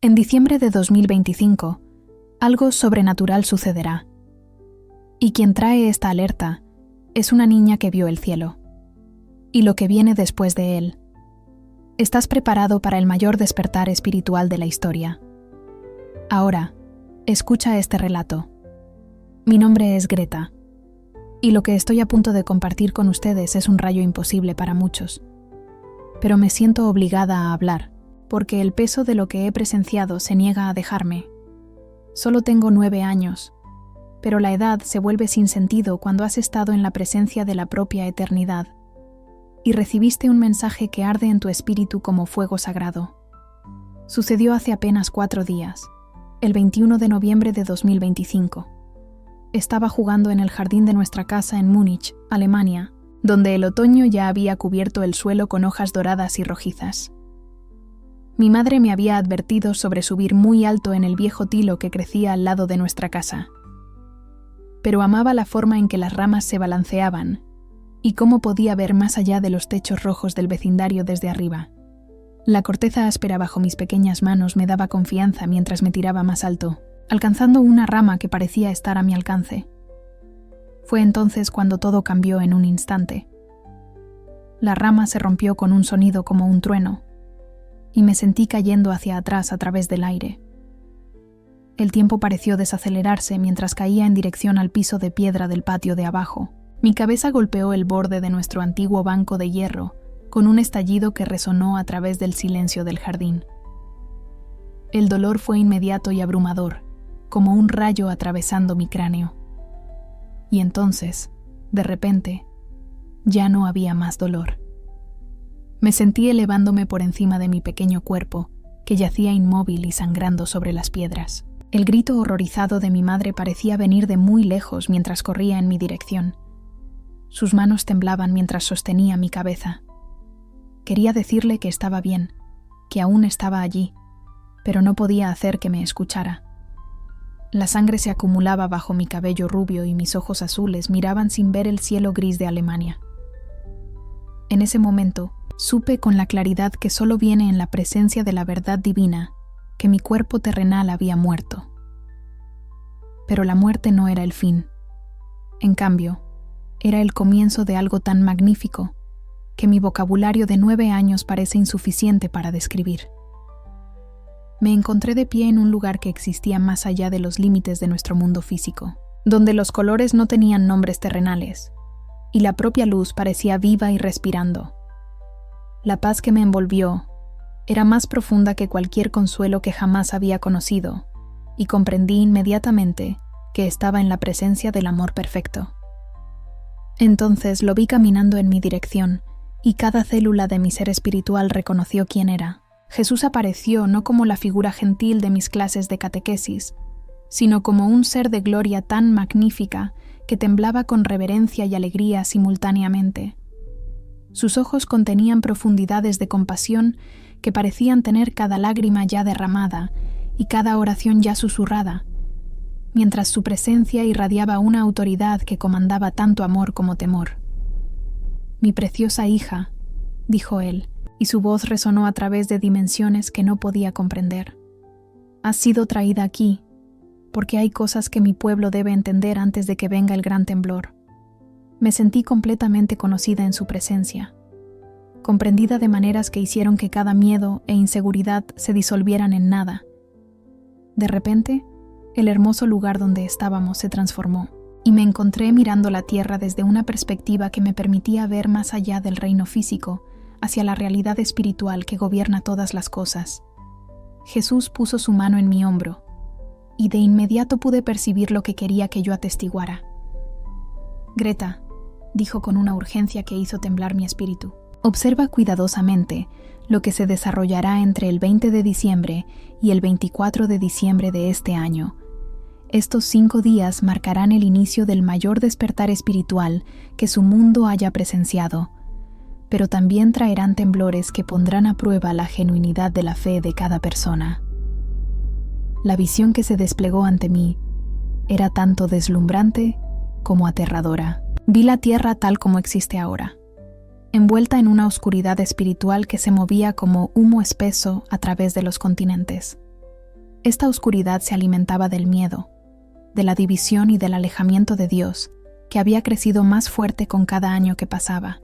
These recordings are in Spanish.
En diciembre de 2025, algo sobrenatural sucederá. Y quien trae esta alerta es una niña que vio el cielo. Y lo que viene después de él. Estás preparado para el mayor despertar espiritual de la historia. Ahora, escucha este relato. Mi nombre es Greta. Y lo que estoy a punto de compartir con ustedes es un rayo imposible para muchos. Pero me siento obligada a hablar, porque el peso de lo que he presenciado se niega a dejarme. Solo tengo 9 años, pero la edad se vuelve sin sentido cuando has estado en la presencia de la propia eternidad y recibiste un mensaje que arde en tu espíritu como fuego sagrado. Sucedió hace apenas 4 días, el 21 de noviembre de 2025. Estaba jugando en el jardín de nuestra casa en Múnich, Alemania, donde el otoño ya había cubierto el suelo con hojas doradas y rojizas. Mi madre me había advertido sobre subir muy alto en el viejo tilo que crecía al lado de nuestra casa. Pero amaba la forma en que las ramas se balanceaban y cómo podía ver más allá de los techos rojos del vecindario desde arriba. La corteza áspera bajo mis pequeñas manos me daba confianza mientras me tiraba más alto, alcanzando una rama que parecía estar a mi alcance. Fue entonces cuando todo cambió en un instante. La rama se rompió con un sonido como un trueno, y me sentí cayendo hacia atrás a través del aire. El tiempo pareció desacelerarse mientras caía en dirección al piso de piedra del patio de abajo. Mi cabeza golpeó el borde de nuestro antiguo banco de hierro, con un estallido que resonó a través del silencio del jardín. El dolor fue inmediato y abrumador, como un rayo atravesando mi cráneo. Y entonces, de repente, ya no había más dolor. Me sentí elevándome por encima de mi pequeño cuerpo, que yacía inmóvil y sangrando sobre las piedras. El grito horrorizado de mi madre parecía venir de muy lejos mientras corría en mi dirección. Sus manos temblaban mientras sostenía mi cabeza. Quería decirle que estaba bien, que aún estaba allí, pero no podía hacer que me escuchara. La sangre se acumulaba bajo mi cabello rubio y mis ojos azules miraban sin ver el cielo gris de Alemania. En ese momento, supe con la claridad que solo viene en la presencia de la verdad divina que mi cuerpo terrenal había muerto. Pero la muerte no era el fin. En cambio, era el comienzo de algo tan magnífico que mi vocabulario de 9 años parece insuficiente para describir. Me encontré de pie en un lugar que existía más allá de los límites de nuestro mundo físico, donde los colores no tenían nombres terrenales, y la propia luz parecía viva y respirando. La paz que me envolvió era más profunda que cualquier consuelo que jamás había conocido, y comprendí inmediatamente que estaba en la presencia del amor perfecto. Entonces lo vi caminando en mi dirección, y cada célula de mi ser espiritual reconoció quién era. Jesús apareció no como la figura gentil de mis clases de catequesis, sino como un ser de gloria tan magnífica que temblaba con reverencia y alegría simultáneamente. Sus ojos contenían profundidades de compasión que parecían tener cada lágrima ya derramada y cada oración ya susurrada, mientras su presencia irradiaba una autoridad que comandaba tanto amor como temor. «Mi preciosa hija», dijo él, y su voz resonó a través de dimensiones que no podía comprender. «Has sido traída aquí, porque hay cosas que mi pueblo debe entender antes de que venga el gran temblor». Me sentí completamente conocida en su presencia, comprendida de maneras que hicieron que cada miedo e inseguridad se disolvieran en nada. De repente, el hermoso lugar donde estábamos se transformó, y me encontré mirando la tierra desde una perspectiva que me permitía ver más allá del reino físico, hacia la realidad espiritual que gobierna todas las cosas. Jesús puso su mano en mi hombro, y de inmediato pude percibir lo que quería que yo atestiguara. «Greta», dijo con una urgencia que hizo temblar mi espíritu, «observa cuidadosamente lo que se desarrollará entre el 20 de diciembre y el 24 de diciembre de este año. Estos 5 días marcarán el inicio del mayor despertar espiritual que su mundo haya presenciado, pero también traerán temblores que pondrán a prueba la genuinidad de la fe de cada persona». La visión que se desplegó ante mí era tanto deslumbrante como aterradora. Vi la tierra tal como existe ahora, envuelta en una oscuridad espiritual que se movía como humo espeso a través de los continentes. Esta oscuridad se alimentaba del miedo, de la división y del alejamiento de Dios, que había crecido más fuerte con cada año que pasaba.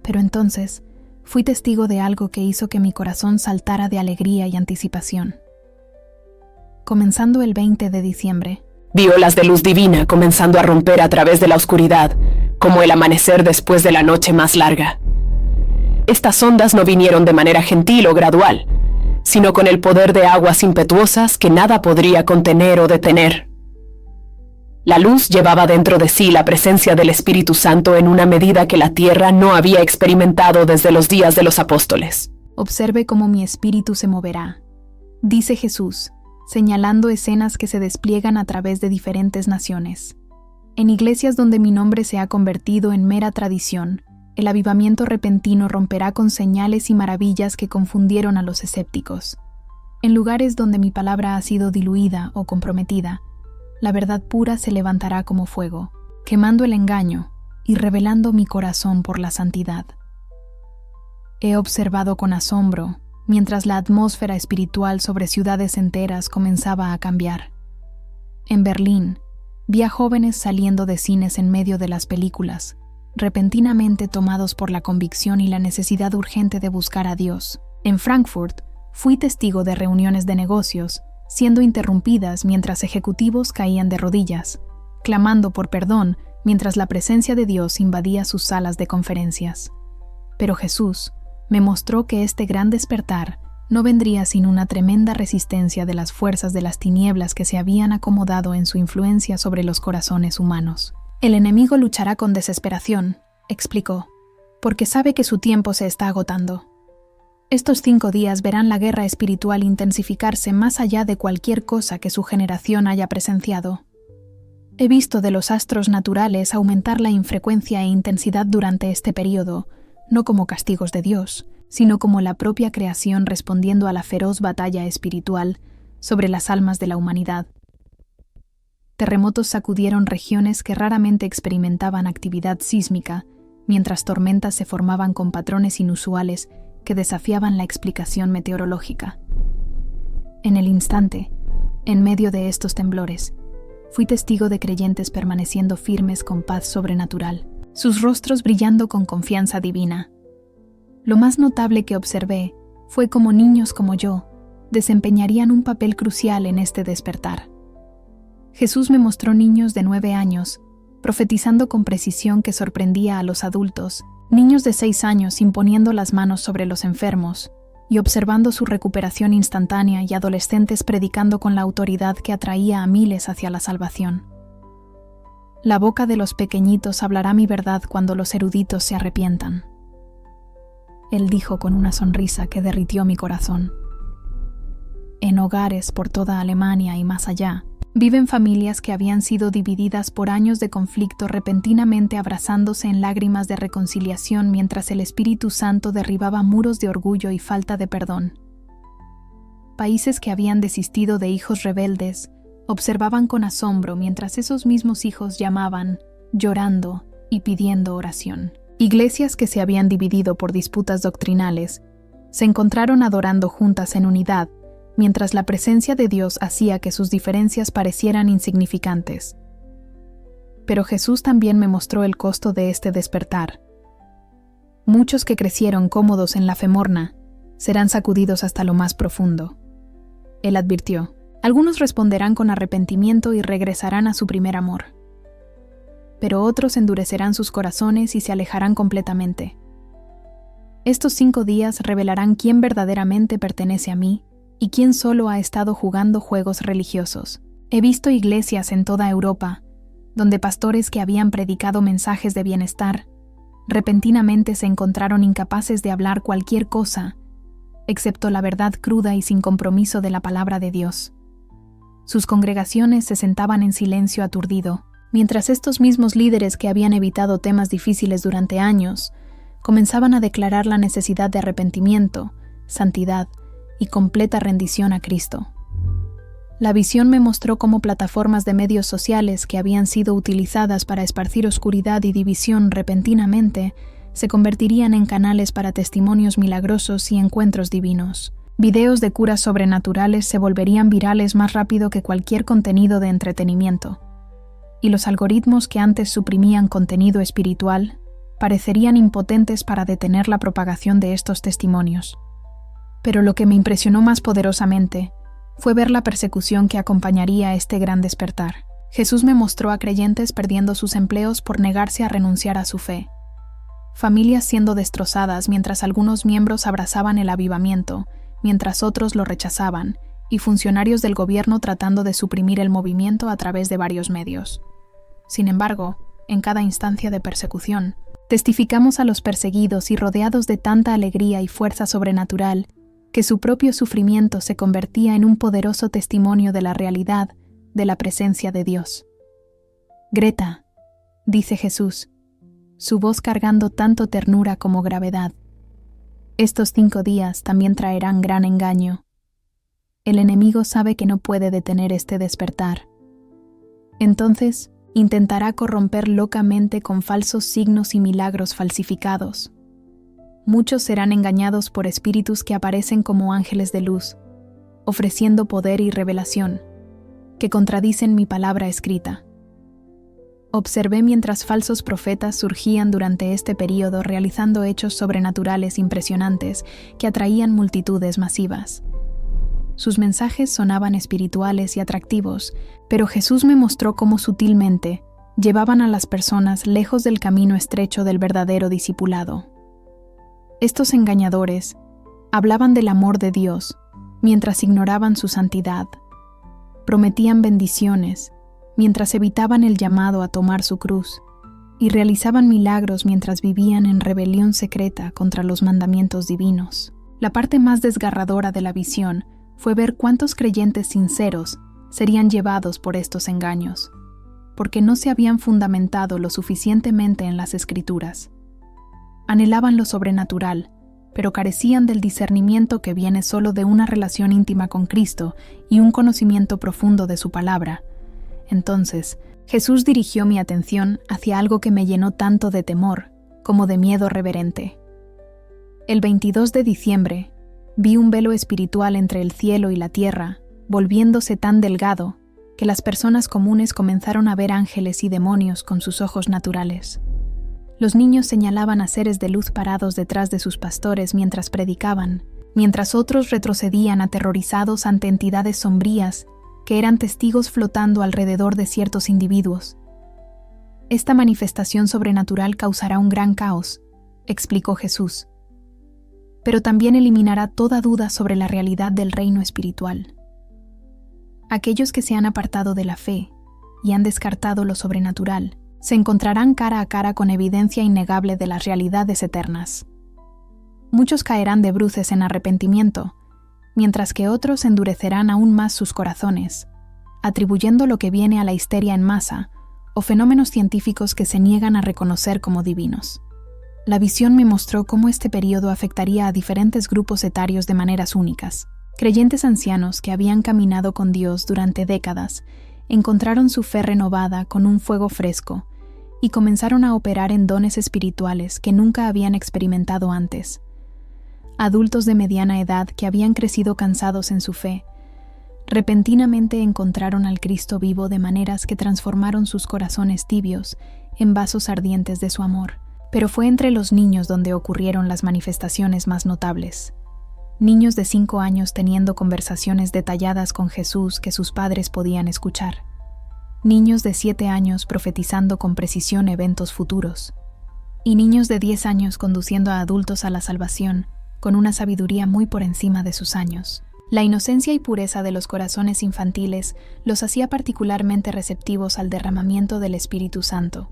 Pero entonces, fui testigo de algo que hizo que mi corazón saltara de alegría y anticipación. Comenzando el 20 de diciembre, vi olas de luz divina comenzando a romper a través de la oscuridad, como el amanecer después de la noche más larga. Estas ondas no vinieron de manera gentil o gradual, sino con el poder de aguas impetuosas que nada podría contener o detener. La luz llevaba dentro de sí la presencia del Espíritu Santo en una medida que la tierra no había experimentado desde los días de los apóstoles. Observe cómo mi espíritu se moverá, dice Jesús, señalando escenas que se despliegan a través de diferentes naciones. En iglesias donde mi nombre se ha convertido en mera tradición, el avivamiento repentino romperá con señales y maravillas que confundieron a los escépticos. En lugares donde mi palabra ha sido diluida o comprometida, la verdad pura se levantará como fuego, quemando el engaño y revelando mi corazón por la santidad. He observado con asombro mientras la atmósfera espiritual sobre ciudades enteras comenzaba a cambiar. En Berlín, vi a jóvenes saliendo de cines en medio de las películas, repentinamente tomados por la convicción y la necesidad urgente de buscar a Dios. En Frankfurt, fui testigo de reuniones de negocios siendo interrumpidas mientras ejecutivos caían de rodillas, clamando por perdón mientras la presencia de Dios invadía sus salas de conferencias. Pero Jesús me mostró que este gran despertar no vendría sin una tremenda resistencia de las fuerzas de las tinieblas que se habían acomodado en su influencia sobre los corazones humanos. El enemigo luchará con desesperación, explicó, porque sabe que su tiempo se está agotando. Estos 5 días verán la guerra espiritual intensificarse más allá de cualquier cosa que su generación haya presenciado. He visto de los astros naturales aumentar la infrecuencia e intensidad durante este período, no como castigos de Dios, sino como la propia creación respondiendo a la feroz batalla espiritual sobre las almas de la humanidad. Terremotos sacudieron regiones que raramente experimentaban actividad sísmica, mientras tormentas se formaban con patrones inusuales que desafiaban la explicación meteorológica. En el instante, en medio de estos temblores, fui testigo de creyentes permaneciendo firmes con paz sobrenatural, sus rostros brillando con confianza divina. Lo más notable que observé fue cómo niños como yo desempeñarían un papel crucial en este despertar. Jesús me mostró niños de 9 años, profetizando con precisión que sorprendía a los adultos, niños de 6 años imponiendo las manos sobre los enfermos y observando su recuperación instantánea y adolescentes predicando con la autoridad que atraía a miles hacia la salvación. La boca de los pequeñitos hablará mi verdad cuando los eruditos se arrepientan. Él dijo con una sonrisa que derritió mi corazón. En hogares por toda Alemania y más allá, viven familias que habían sido divididas por años de conflicto repentinamente abrazándose en lágrimas de reconciliación mientras el Espíritu Santo derribaba muros de orgullo y falta de perdón. Países que habían desistido de hijos rebeldes observaban con asombro mientras esos mismos hijos llamaban, llorando y pidiendo oración. Iglesias que se habían dividido por disputas doctrinales se encontraron adorando juntas en unidad, mientras la presencia de Dios hacía que sus diferencias parecieran insignificantes. Pero Jesús también me mostró el costo de este despertar. Muchos que crecieron cómodos en la fe morna serán sacudidos hasta lo más profundo. Él advirtió, algunos responderán con arrepentimiento y regresarán a su primer amor. Pero otros endurecerán sus corazones y se alejarán completamente. Estos 5 días revelarán quién verdaderamente pertenece a mí y quién solo ha estado jugando juegos religiosos. He visto iglesias en toda Europa, donde pastores que habían predicado mensajes de bienestar, repentinamente se encontraron incapaces de hablar cualquier cosa, excepto la verdad cruda y sin compromiso de la palabra de Dios. Sus congregaciones se sentaban en silencio aturdido, mientras estos mismos líderes que habían evitado temas difíciles durante años, comenzaban a declarar la necesidad de arrepentimiento, santidad y completa rendición a Cristo. La visión me mostró cómo plataformas de medios sociales que habían sido utilizadas para esparcir oscuridad y división repentinamente se convertirían en canales para testimonios milagrosos y encuentros divinos. Videos de curas sobrenaturales se volverían virales más rápido que cualquier contenido de entretenimiento, y los algoritmos que antes suprimían contenido espiritual parecerían impotentes para detener la propagación de estos testimonios. Pero lo que me impresionó más poderosamente fue ver la persecución que acompañaría a este gran despertar. Jesús me mostró a creyentes perdiendo sus empleos por negarse a renunciar a su fe, familias siendo destrozadas mientras algunos miembros abrazaban el avivamiento, mientras otros lo rechazaban, y funcionarios del gobierno tratando de suprimir el movimiento a través de varios medios. Sin embargo, en cada instancia de persecución, testificamos a los perseguidos y rodeados de tanta alegría y fuerza sobrenatural que su propio sufrimiento se convertía en un poderoso testimonio de la realidad de la presencia de Dios. Greta, dice Jesús, su voz cargando tanto ternura como gravedad. Estos 5 días también traerán gran engaño. El enemigo sabe que no puede detener este despertar. Entonces, intentará corromper locamente con falsos signos y milagros falsificados. Muchos serán engañados por espíritus que aparecen como ángeles de luz, ofreciendo poder y revelación, que contradicen mi palabra escrita. Observé mientras falsos profetas surgían durante este período realizando hechos sobrenaturales impresionantes que atraían multitudes masivas. Sus mensajes sonaban espirituales y atractivos, pero Jesús me mostró cómo sutilmente llevaban a las personas lejos del camino estrecho del verdadero discipulado. Estos engañadores hablaban del amor de Dios mientras ignoraban su santidad. Prometían bendiciones mientras evitaban el llamado a tomar su cruz, y realizaban milagros mientras vivían en rebelión secreta contra los mandamientos divinos. La parte más desgarradora de la visión fue ver cuántos creyentes sinceros serían llevados por estos engaños, porque no se habían fundamentado lo suficientemente en las Escrituras. Anhelaban lo sobrenatural, pero carecían del discernimiento que viene solo de una relación íntima con Cristo y un conocimiento profundo de su palabra. Entonces, Jesús dirigió mi atención hacia algo que me llenó tanto de temor como de miedo reverente. El 22 de diciembre, vi un velo espiritual entre el cielo y la tierra, volviéndose tan delgado que las personas comunes comenzaron a ver ángeles y demonios con sus ojos naturales. Los niños señalaban a seres de luz parados detrás de sus pastores mientras predicaban, mientras otros retrocedían aterrorizados ante entidades sombrías que eran testigos flotando alrededor de ciertos individuos. Esta manifestación sobrenatural causará un gran caos, explicó Jesús, pero también eliminará toda duda sobre la realidad del reino espiritual. Aquellos que se han apartado de la fe y han descartado lo sobrenatural se encontrarán cara a cara con evidencia innegable de las realidades eternas. Muchos caerán de bruces en arrepentimiento, mientras que otros endurecerán aún más sus corazones, atribuyendo lo que viene a la histeria en masa o fenómenos científicos que se niegan a reconocer como divinos. La visión me mostró cómo este período afectaría a diferentes grupos etarios de maneras únicas. Creyentes ancianos que habían caminado con Dios durante décadas encontraron su fe renovada con un fuego fresco y comenzaron a operar en dones espirituales que nunca habían experimentado antes. Adultos de mediana edad que habían crecido cansados en su fe, repentinamente encontraron al Cristo vivo de maneras que transformaron sus corazones tibios en vasos ardientes de su amor. Pero fue entre los niños donde ocurrieron las manifestaciones más notables. Niños de 5 años teniendo conversaciones detalladas con Jesús que sus padres podían escuchar. Niños de 7 años profetizando con precisión eventos futuros. Y niños de 10 años conduciendo a adultos a la salvación con una sabiduría muy por encima de sus años. La inocencia y pureza de los corazones infantiles los hacía particularmente receptivos al derramamiento del Espíritu Santo.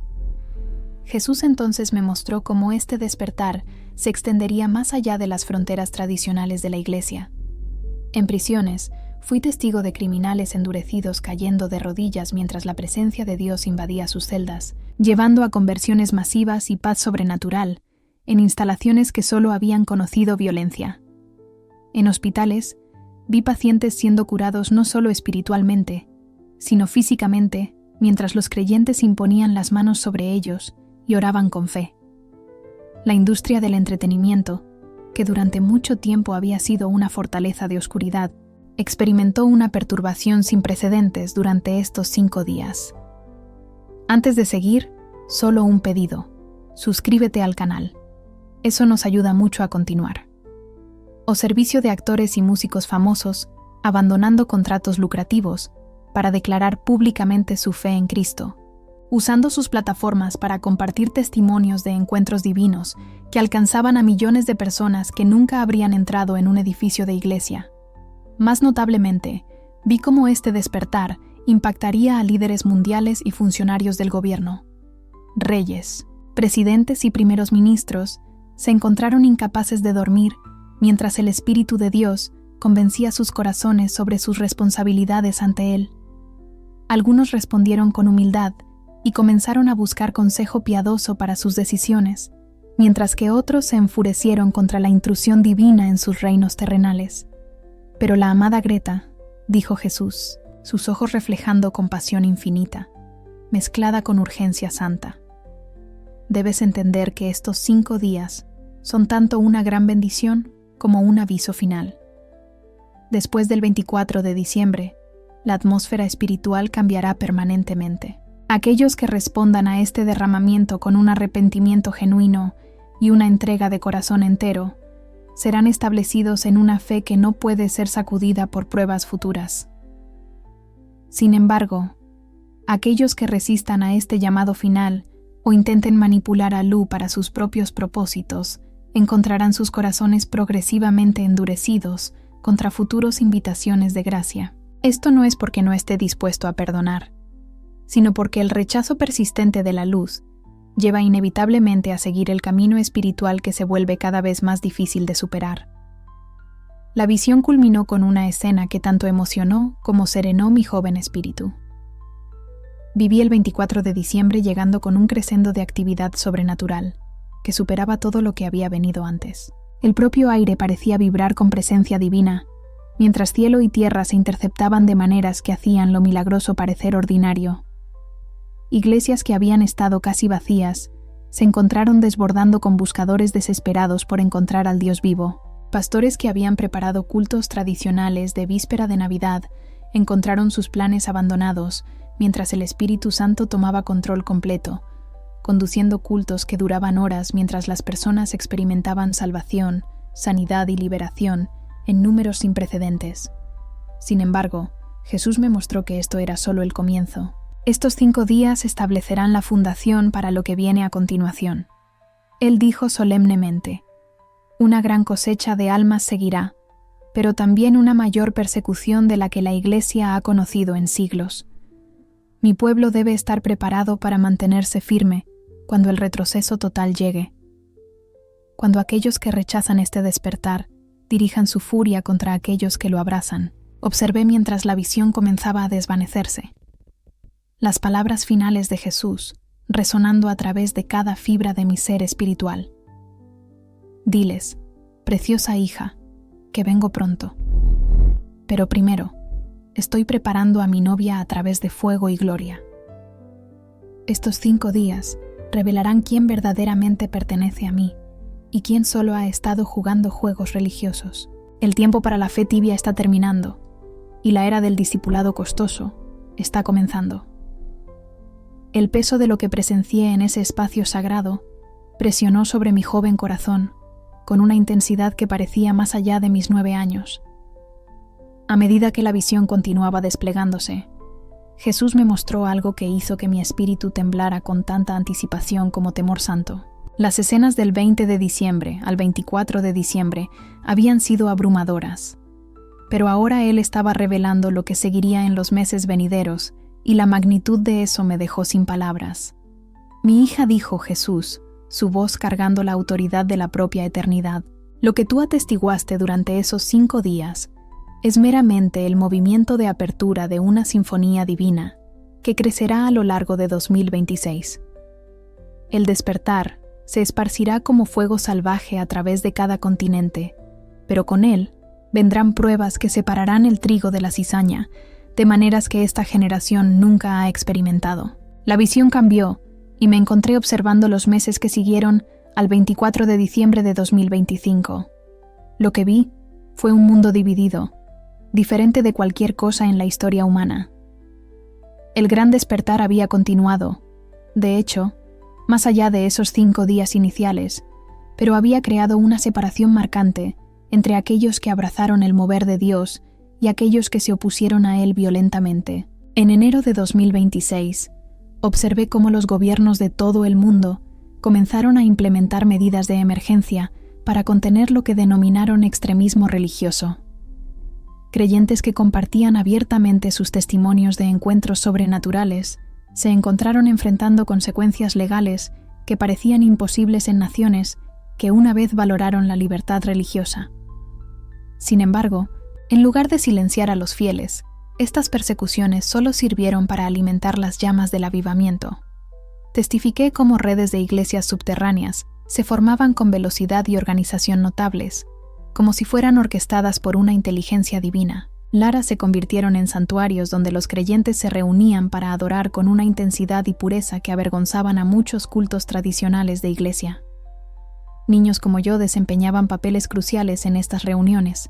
Jesús entonces me mostró cómo este despertar se extendería más allá de las fronteras tradicionales de la Iglesia. En prisiones, fui testigo de criminales endurecidos cayendo de rodillas mientras la presencia de Dios invadía sus celdas, llevando a conversiones masivas y paz sobrenatural en instalaciones que solo habían conocido violencia. En hospitales, vi pacientes siendo curados no solo espiritualmente, sino físicamente, mientras los creyentes imponían las manos sobre ellos y oraban con fe. La industria del entretenimiento, que durante mucho tiempo había sido una fortaleza de oscuridad, experimentó una perturbación sin precedentes durante estos 5 días. Antes de seguir, solo un pedido: suscríbete al canal. Eso nos ayuda mucho a continuar. O servicio de actores y músicos famosos, abandonando contratos lucrativos para declarar públicamente su fe en Cristo, usando sus plataformas para compartir testimonios de encuentros divinos que alcanzaban a millones de personas que nunca habrían entrado en un edificio de iglesia. Más notablemente, vi cómo este despertar impactaría a líderes mundiales y funcionarios del gobierno. Reyes, presidentes y primeros ministros se encontraron incapaces de dormir mientras el Espíritu de Dios convencía sus corazones sobre sus responsabilidades ante Él. Algunos respondieron con humildad y comenzaron a buscar consejo piadoso para sus decisiones, mientras que otros se enfurecieron contra la intrusión divina en sus reinos terrenales. Pero la amada Greta, dijo Jesús, sus ojos reflejando compasión infinita, mezclada con urgencia santa: debes entender que estos 5 días son tanto una gran bendición como un aviso final. Después del 24 de diciembre, la atmósfera espiritual cambiará permanentemente. Aquellos que respondan a este derramamiento con un arrepentimiento genuino y una entrega de corazón entero, serán establecidos en una fe que no puede ser sacudida por pruebas futuras. Sin embargo, aquellos que resistan a este llamado final o intenten manipular a Lu para sus propios propósitos, encontrarán sus corazones progresivamente endurecidos contra futuros invitaciones de gracia. Esto no es porque no esté dispuesto a perdonar, sino porque el rechazo persistente de la luz lleva inevitablemente a seguir el camino espiritual que se vuelve cada vez más difícil de superar. La visión culminó con una escena que tanto emocionó como serenó mi joven espíritu. Viví el 24 de diciembre llegando con un crescendo de actividad sobrenatural, que superaba todo lo que había venido antes. El propio aire parecía vibrar con presencia divina, mientras cielo y tierra se interceptaban de maneras que hacían lo milagroso parecer ordinario. Iglesias que habían estado casi vacías se encontraron desbordando con buscadores desesperados por encontrar al Dios vivo. Pastores que habían preparado cultos tradicionales de víspera de Navidad encontraron sus planes abandonados mientras el Espíritu Santo tomaba control completo, conduciendo cultos que duraban horas mientras las personas experimentaban salvación, sanidad y liberación en números sin precedentes. Sin embargo, Jesús me mostró que esto era solo el comienzo. Estos 5 días establecerán la fundación para lo que viene a continuación. Él dijo solemnemente: una gran cosecha de almas seguirá, pero también una mayor persecución de la que la Iglesia ha conocido en siglos. Mi pueblo debe estar preparado para mantenerse firme cuando el retroceso total llegue. Cuando aquellos que rechazan este despertar dirijan su furia contra aquellos que lo abrazan, observé mientras la visión comenzaba a desvanecerse. Las palabras finales de Jesús resonando a través de cada fibra de mi ser espiritual. Diles: preciosa hija, que vengo pronto. Pero primero, estoy preparando a mi novia a través de fuego y gloria. Estos 5 días revelarán quién verdaderamente pertenece a mí y quién solo ha estado jugando juegos religiosos. El tiempo para la fe tibia está terminando y la era del discipulado costoso está comenzando. El peso de lo que presencié en ese espacio sagrado presionó sobre mi joven corazón con una intensidad que parecía más allá de mis 9 años. A medida que la visión continuaba desplegándose, Jesús me mostró algo que hizo que mi espíritu temblara con tanta anticipación como temor santo. Las escenas del 20 de diciembre al 24 de diciembre habían sido abrumadoras, pero ahora Él estaba revelando lo que seguiría en los meses venideros, y la magnitud de eso me dejó sin palabras. Mi hija, dijo Jesús, su voz cargando la autoridad de la propia eternidad, lo que tú atestiguaste durante esos 5 días es meramente el movimiento de apertura de una sinfonía divina que crecerá a lo largo de 2026. El despertar se esparcirá como fuego salvaje a través de cada continente, pero con él vendrán pruebas que separarán el trigo de la cizaña, de maneras que esta generación nunca ha experimentado. La visión cambió y me encontré observando los meses que siguieron al 24 de diciembre de 2025. Lo que vi fue un mundo dividido, diferente de cualquier cosa en la historia humana. El gran despertar había continuado, de hecho, más allá de esos 5 días iniciales, pero había creado una separación marcante entre aquellos que abrazaron el mover de Dios y aquellos que se opusieron a él violentamente. En enero de 2026, observé cómo los gobiernos de todo el mundo comenzaron a implementar medidas de emergencia para contener lo que denominaron extremismo religioso. Creyentes que compartían abiertamente sus testimonios de encuentros sobrenaturales se encontraron enfrentando consecuencias legales que parecían imposibles en naciones que una vez valoraron la libertad religiosa. Sin embargo, en lugar de silenciar a los fieles, estas persecuciones solo sirvieron para alimentar las llamas del avivamiento. Testifiqué cómo redes de iglesias subterráneas se formaban con velocidad y organización notables, como si fueran orquestadas por una inteligencia divina. Laras se convirtieron en santuarios donde los creyentes se reunían para adorar con una intensidad y pureza que avergonzaban a muchos cultos tradicionales de iglesia. Niños como yo desempeñaban papeles cruciales en estas reuniones,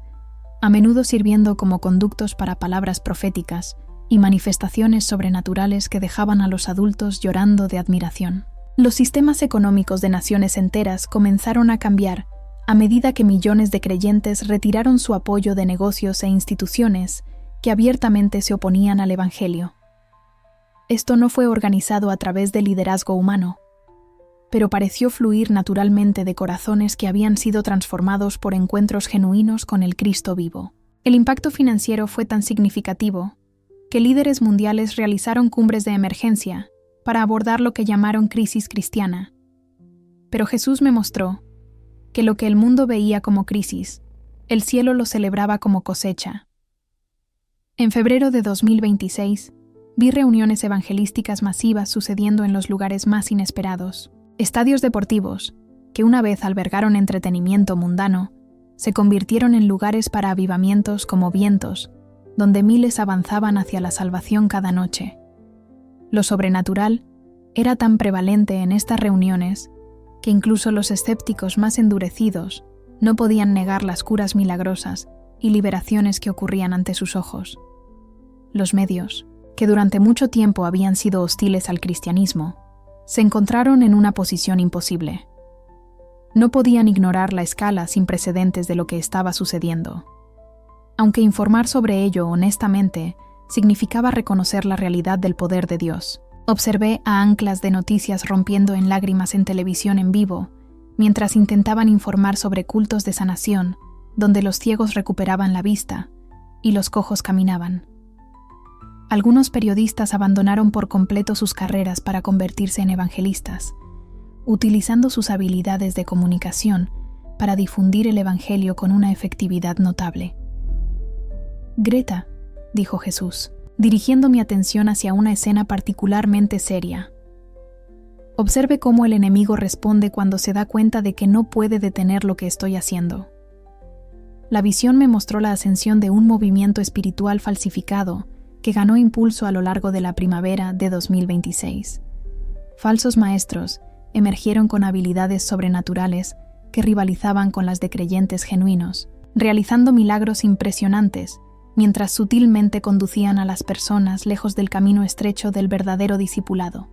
a menudo sirviendo como conductos para palabras proféticas y manifestaciones sobrenaturales que dejaban a los adultos llorando de admiración. Los sistemas económicos de naciones enteras comenzaron a cambiar a medida que millones de creyentes retiraron su apoyo de negocios e instituciones que abiertamente se oponían al Evangelio. Esto no fue organizado a través del liderazgo humano, pero pareció fluir naturalmente de corazones que habían sido transformados por encuentros genuinos con el Cristo vivo. El impacto financiero fue tan significativo que líderes mundiales realizaron cumbres de emergencia para abordar lo que llamaron crisis cristiana. Pero Jesús me mostró que lo que el mundo veía como crisis, el cielo lo celebraba como cosecha. En febrero de 2026, vi reuniones evangelísticas masivas sucediendo en los lugares más inesperados. Estadios deportivos, que una vez albergaron entretenimiento mundano, se convirtieron en lugares para avivamientos como vientos, donde miles avanzaban hacia la salvación cada noche. Lo sobrenatural era tan prevalente en estas reuniones que incluso los escépticos más endurecidos no podían negar las curas milagrosas y liberaciones que ocurrían ante sus ojos. Los medios, que durante mucho tiempo habían sido hostiles al cristianismo, se encontraron en una posición imposible. No podían ignorar la escala sin precedentes de lo que estaba sucediendo. Aunque informar sobre ello honestamente significaba reconocer la realidad del poder de Dios. Observé a anclas de noticias rompiendo en lágrimas en televisión en vivo, mientras intentaban informar sobre cultos de sanación, donde los ciegos recuperaban la vista y los cojos caminaban. Algunos periodistas abandonaron por completo sus carreras para convertirse en evangelistas, utilizando sus habilidades de comunicación para difundir el evangelio con una efectividad notable. «Greta», dijo Jesús, dirigiendo mi atención hacia una escena particularmente seria. Observe cómo el enemigo responde cuando se da cuenta de que no puede detener lo que estoy haciendo. La visión me mostró la ascensión de un movimiento espiritual falsificado que ganó impulso a lo largo de la primavera de 2026. Falsos maestros emergieron con habilidades sobrenaturales que rivalizaban con las de creyentes genuinos, realizando milagros impresionantes mientras sutilmente conducían a las personas lejos del camino estrecho del verdadero discipulado.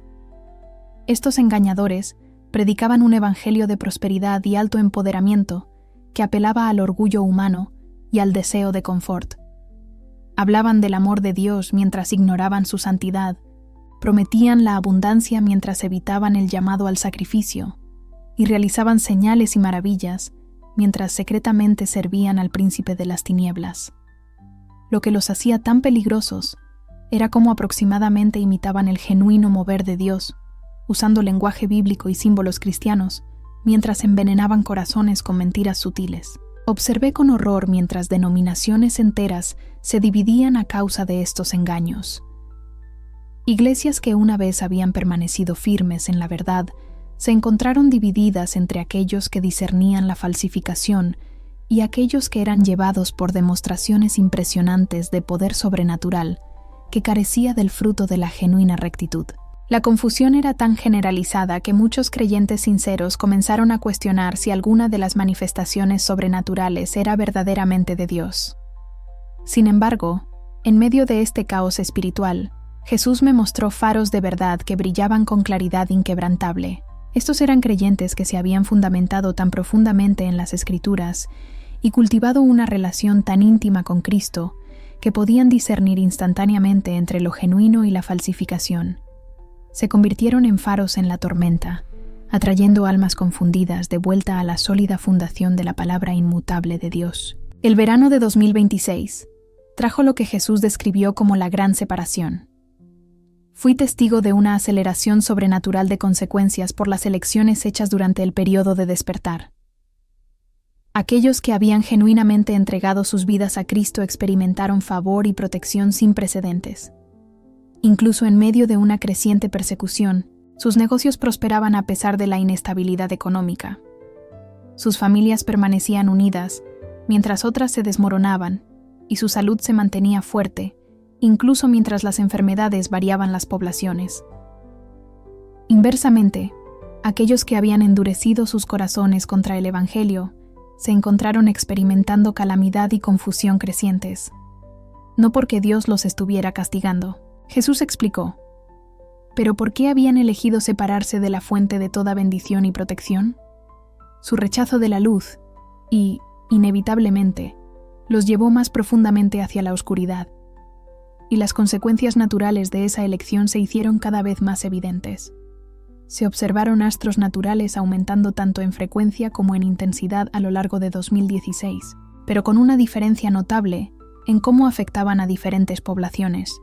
Estos engañadores predicaban un evangelio de prosperidad y alto empoderamiento que apelaba al orgullo humano y al deseo de confort. Hablaban del amor de Dios mientras ignoraban su santidad, prometían la abundancia mientras evitaban el llamado al sacrificio, y realizaban señales y maravillas mientras secretamente servían al príncipe de las tinieblas. Lo que los hacía tan peligrosos era cómo aproximadamente imitaban el genuino mover de Dios, usando lenguaje bíblico y símbolos cristianos, mientras envenenaban corazones con mentiras sutiles. Observé con horror mientras denominaciones enteras se dividían a causa de estos engaños. Iglesias que una vez habían permanecido firmes en la verdad se encontraron divididas entre aquellos que discernían la falsificación y aquellos que eran llevados por demostraciones impresionantes de poder sobrenatural que carecía del fruto de la genuina rectitud. La confusión era tan generalizada que muchos creyentes sinceros comenzaron a cuestionar si alguna de las manifestaciones sobrenaturales era verdaderamente de Dios. Sin embargo, en medio de este caos espiritual, Jesús me mostró faros de verdad que brillaban con claridad inquebrantable. Estos eran creyentes que se habían fundamentado tan profundamente en las Escrituras y cultivado una relación tan íntima con Cristo que podían discernir instantáneamente entre lo genuino y la falsificación. Se convirtieron en faros en la tormenta, atrayendo almas confundidas de vuelta a la sólida fundación de la palabra inmutable de Dios. El verano de 2026 trajo lo que Jesús describió como la gran separación. Fui testigo de una aceleración sobrenatural de consecuencias por las elecciones hechas durante el periodo de despertar. Aquellos que habían genuinamente entregado sus vidas a Cristo experimentaron favor y protección sin precedentes. Incluso en medio de una creciente persecución, sus negocios prosperaban a pesar de la inestabilidad económica. Sus familias permanecían unidas, mientras otras se desmoronaban, y su salud se mantenía fuerte, incluso mientras las enfermedades variaban las poblaciones. Inversamente, aquellos que habían endurecido sus corazones contra el Evangelio se encontraron experimentando calamidad y confusión crecientes, no porque Dios los estuviera castigando. Jesús explicó, ¿pero por qué habían elegido separarse de la fuente de toda bendición y protección? Su rechazo de la luz y, inevitablemente, los llevó más profundamente hacia la oscuridad, y las consecuencias naturales de esa elección se hicieron cada vez más evidentes. Se observaron astros naturales aumentando tanto en frecuencia como en intensidad a lo largo de 2016, pero con una diferencia notable en cómo afectaban a diferentes poblaciones.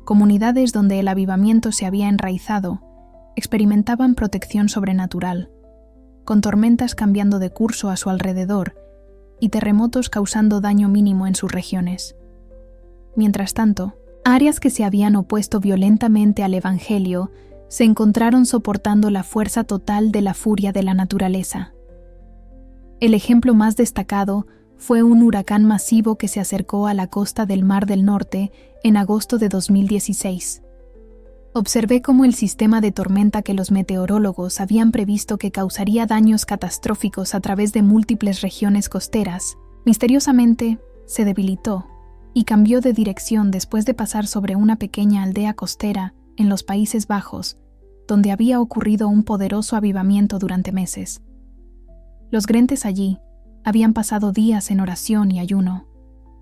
Comunidades donde el avivamiento se había enraizado experimentaban protección sobrenatural, con tormentas cambiando de curso a su alrededor y terremotos causando daño mínimo en sus regiones. Mientras tanto, áreas que se habían opuesto violentamente al Evangelio se encontraron soportando la fuerza total de la furia de la naturaleza. El ejemplo más destacado fue un huracán masivo que se acercó a la costa del Mar del Norte en agosto de 2016. Observé cómo el sistema de tormenta que los meteorólogos habían previsto que causaría daños catastróficos a través de múltiples regiones costeras, misteriosamente se debilitó y cambió de dirección después de pasar sobre una pequeña aldea costera en los Países Bajos, donde había ocurrido un poderoso avivamiento durante meses. Los creyentes allí habían pasado días en oración y ayuno,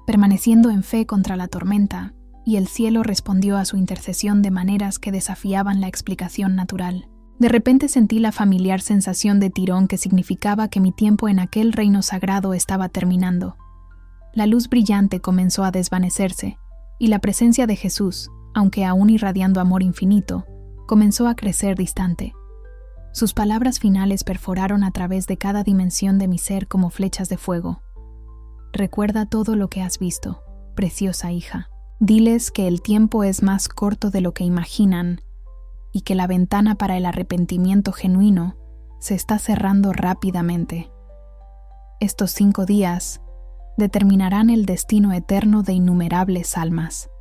permaneciendo en fe contra la tormenta, y el cielo respondió a su intercesión de maneras que desafiaban la explicación natural. De repente sentí la familiar sensación de tirón que significaba que mi tiempo en aquel reino sagrado estaba terminando. La luz brillante comenzó a desvanecerse, y la presencia de Jesús, aunque aún irradiando amor infinito, comenzó a crecer distante. Sus palabras finales perforaron a través de cada dimensión de mi ser como flechas de fuego. Recuerda todo lo que has visto, preciosa hija. Diles que el tiempo es más corto de lo que imaginan y que la ventana para el arrepentimiento genuino se está cerrando rápidamente. Estos 5 días determinarán el destino eterno de innumerables almas.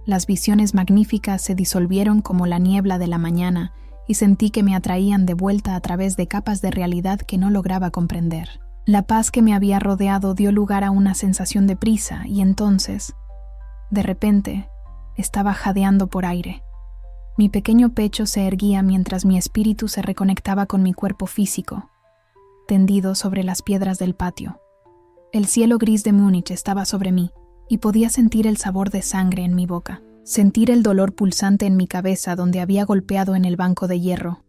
Las visiones magníficas se disolvieron como la niebla de la mañana y sentí que me atraían de vuelta a través de capas de realidad que no lograba comprender. La paz que me había rodeado dio lugar a una sensación de prisa y entonces, de repente, estaba jadeando por aire. Mi pequeño pecho se erguía mientras mi espíritu se reconectaba con mi cuerpo físico, tendido sobre las piedras del patio. El cielo gris de Múnich estaba sobre mí y podía sentir el sabor de sangre en mi boca. Sentir el dolor pulsante en mi cabeza donde había golpeado en el banco de hierro.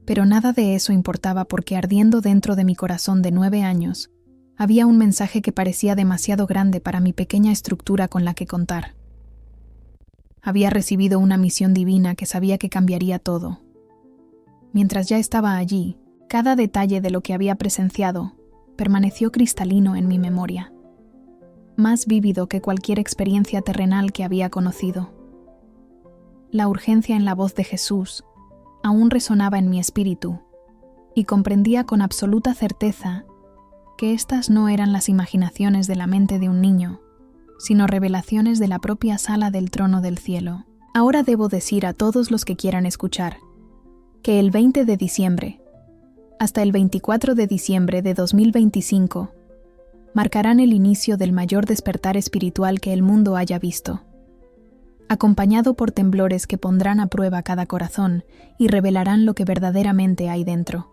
Pero nada de eso importaba porque ardiendo dentro de mi corazón de 9 años, había un mensaje que parecía demasiado grande para mi pequeña estructura con la que contar. Había recibido una misión divina que sabía que cambiaría todo. Mientras ya estaba allí, cada detalle de lo que había presenciado permaneció cristalino en mi memoria, más vívido que cualquier experiencia terrenal que había conocido. La urgencia en la voz de Jesús aún resonaba en mi espíritu, y comprendía con absoluta certeza que estas no eran las imaginaciones de la mente de un niño, sino revelaciones de la propia sala del trono del cielo. Ahora debo decir a todos los que quieran escuchar que el 20 de diciembre hasta el 24 de diciembre de 2025 marcarán el inicio del mayor despertar espiritual que el mundo haya visto, acompañado por temblores que pondrán a prueba cada corazón y revelarán lo que verdaderamente hay dentro.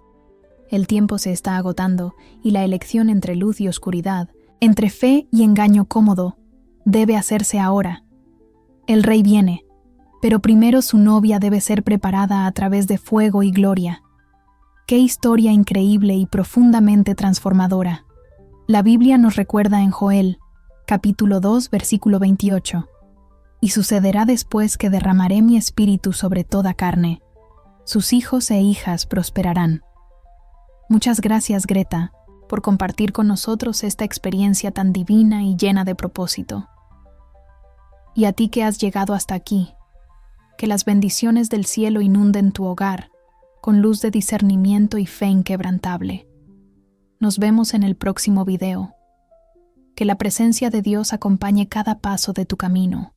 El tiempo se está agotando y la elección entre luz y oscuridad, entre fe y engaño cómodo, debe hacerse ahora. El rey viene, pero primero su novia debe ser preparada a través de fuego y gloria. ¡Qué historia increíble y profundamente transformadora! La Biblia nos recuerda en Joel, capítulo 2, versículo 28. Y sucederá después que derramaré mi espíritu sobre toda carne. Sus hijos e hijas prosperarán. Muchas gracias, Greta, por compartir con nosotros esta experiencia tan divina y llena de propósito. Y a ti que has llegado hasta aquí, que las bendiciones del cielo inunden tu hogar con luz de discernimiento y fe inquebrantable. Nos vemos en el próximo video. Que la presencia de Dios acompañe cada paso de tu camino.